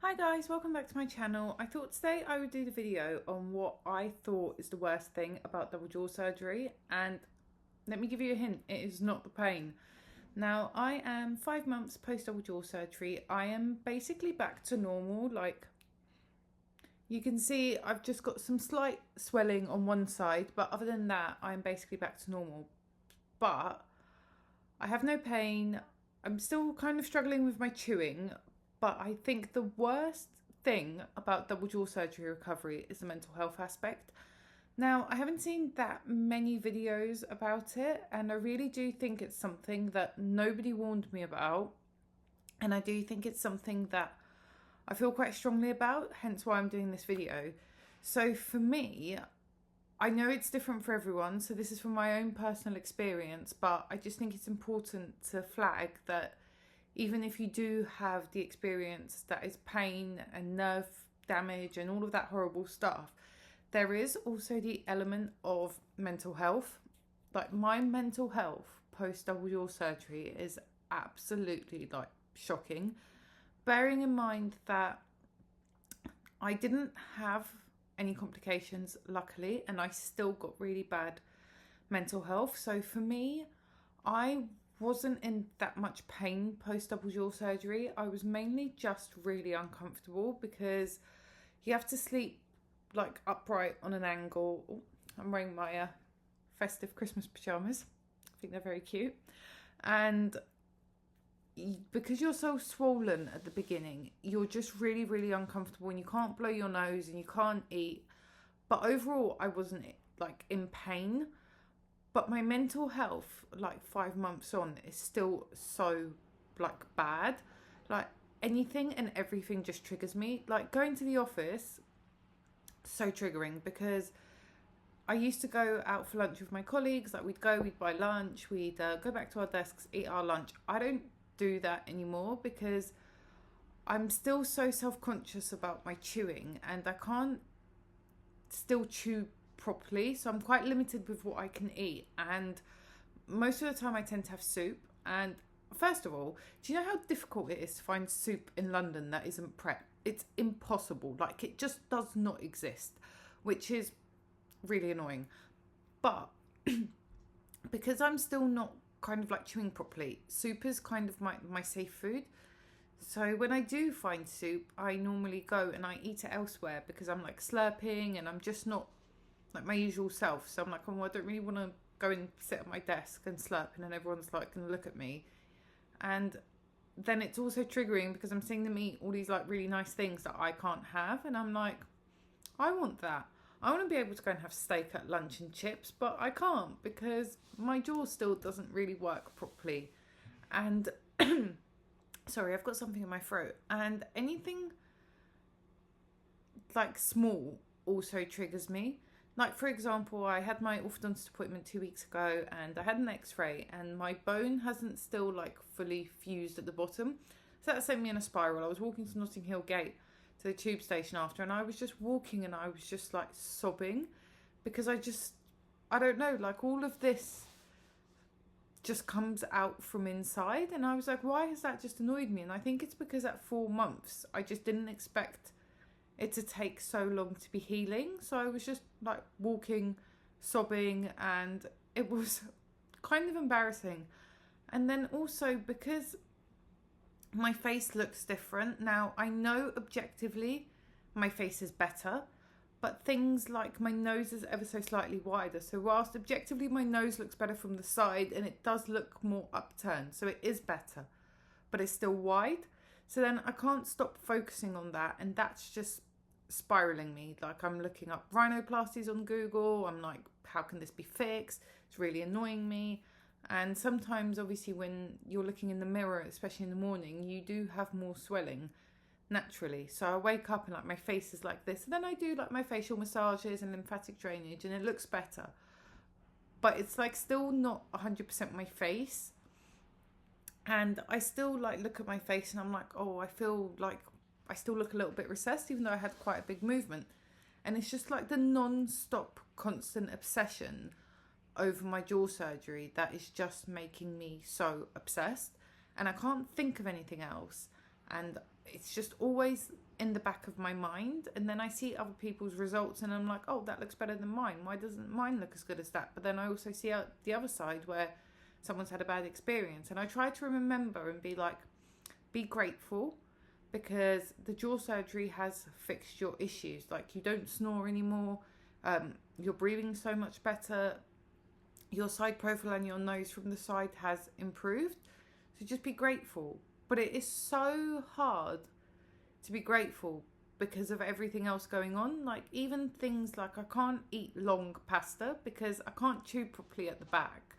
Hi guys, welcome back to my channel. I thought today I would do the video on what I thought is the worst thing about double jaw surgery, and let me give you a hint, it is not the pain. Now, I am 5 months post double jaw surgery. I am basically back to normal. Like, you can see I've just got some slight swelling on one side, but other than that I'm basically back to normal. But I have no pain. I'm still kind of struggling with my chewing, but I think the worst thing about double jaw surgery recovery is the mental health aspect. Now, I haven't seen that many videos about it, and I really do think it's something that nobody warned me about. And I do think it's something that I feel quite strongly about, hence why I'm doing this video. So for me, I know it's different for everyone, so this is from my own personal experience, but I just think it's important to flag that even if you do have the experience that is pain and nerve damage and all of that horrible stuff, there is also the element of mental health. Like, my mental health post double jaw surgery is absolutely like shocking. Bearing in mind that I didn't have any complications, luckily, and I still got really bad mental health. So for me, I wasn't in that much pain post double jaw surgery. I was mainly just really uncomfortable because you have to sleep like upright on an angle. Oh, I'm wearing my festive Christmas pajamas. I think they're very cute. And because you're so swollen at the beginning, you're just really, really uncomfortable and you can't blow your nose and you can't eat. But overall, I wasn't like in pain. But my mental health, like 5 months on, is still so like bad. Like, anything and everything just triggers me. Like, going to the office, so triggering, because I used to go out for lunch with my colleagues. Like, we'd buy lunch, we'd go back to our desks, eat our lunch. I don't do that anymore because I'm still so self-conscious about my chewing and I can't still chew properly, so I'm quite limited with what I can eat, and most of the time I tend to have soup. And first of all, do you know how difficult it is to find soup in London that isn't prep? It's impossible. Like, it just does not exist, which is really annoying. But because I'm still not kind of like chewing properly, soup is kind of my safe food. So when I do find soup, I normally go and I eat it elsewhere because I'm like slurping and I'm just not like my usual self. So I'm like, oh, I don't really want to go and sit at my desk and slurp, and then everyone's like going to look at me. And then it's also triggering because I'm seeing them eat all these like really nice things that I can't have, and I'm like, I want that. I want to be able to go and have steak at lunch and chips, but I can't because my jaw still doesn't really work properly. And sorry, I've got something in my throat. And anything like small also triggers me. Like, for example, I had my orthodontist appointment 2 weeks ago and I had an x-ray and my bone hasn't still like fully fused at the bottom. So that sent me in a spiral. I was walking to Notting Hill Gate to the tube station after, and I was just walking and I was just like sobbing because I don't know, like, all of this just comes out from inside. And I was like, why has that just annoyed me? And I think it's because at 4 months, I just didn't expect it to take so long to be healing. So I was just like walking, sobbing, and it was kind of embarrassing. And then also because my face looks different. Now, I know objectively my face is better, but things like my nose is ever so slightly wider. So whilst objectively my nose looks better from the side and it does look more upturned, so it is better, but it's still wide. So then I can't stop focusing on that, and that's just spiraling me. Like, I'm looking up rhinoplasties on Google. I'm like, how can this be fixed? It's really annoying me. And sometimes, obviously, when you're looking in the mirror, especially in the morning, you do have more swelling naturally. So I wake up and like my face is like this. And then I do like my facial massages and lymphatic drainage and it looks better. But it's like still not 100% my face. And I still like look at my face and I'm like, oh, I feel like I still look a little bit recessed, even though I had quite a big movement. And it's just like the non-stop constant obsession over my jaw surgery that is just making me so obsessed. And I can't think of anything else. And it's just always in the back of my mind, and then I see other people's results and I'm like, oh, that looks better than mine. Why doesn't mine look as good as that? But then I also see out the other side where someone's had a bad experience, and I try to remember and be like, be grateful, because the jaw surgery has fixed your issues. Like, you don't snore anymore, you're breathing so much better, your side profile and your nose from the side has improved. So just be grateful. But it is so hard to be grateful because of everything else going on. Like, even things like, I can't eat long pasta because I can't chew properly at the back,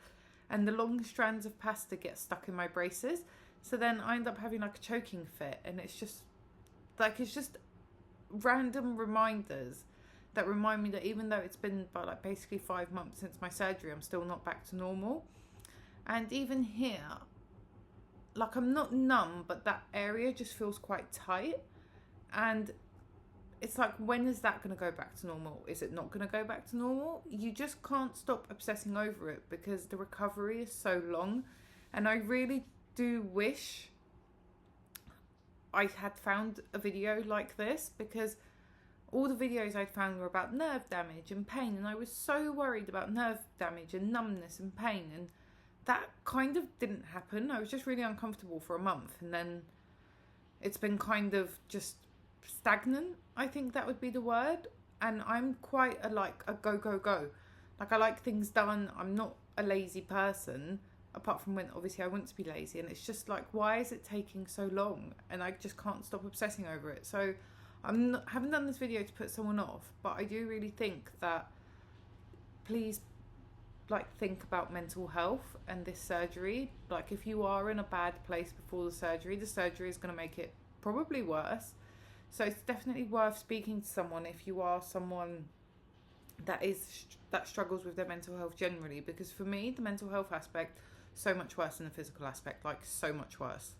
and the long strands of pasta get stuck in my braces. So then I end up having like a choking fit, and it's just random reminders that remind me that even though it's been about like basically 5 months since my surgery, I'm still not back to normal. And even here, like, I'm not numb, but that area just feels quite tight. And it's like, when is that going to go back to normal? Is it not going to go back to normal? You just can't stop obsessing over it because the recovery is so long. And I really do wish I had found a video like this, because all the videos I'd found were about nerve damage and pain, and I was so worried about nerve damage and numbness and pain, and that kind of didn't happen. I was just really uncomfortable for a month, and then it's been kind of just stagnant, I think that would be the word. And I'm quite a go. Like, I like things done. I'm not a lazy person, apart from when obviously I want to be lazy, and it's just like, why is it taking so long? And I just can't stop obsessing over it. So haven't done this video to put someone off, but I do really think that, please, like, think about mental health and this surgery. Like, if you are in a bad place before the surgery is going to make it probably worse. So it's definitely worth speaking to someone if you are someone that struggles with their mental health generally, because for me, the mental health aspect, so much worse than the physical aspect, like so much worse.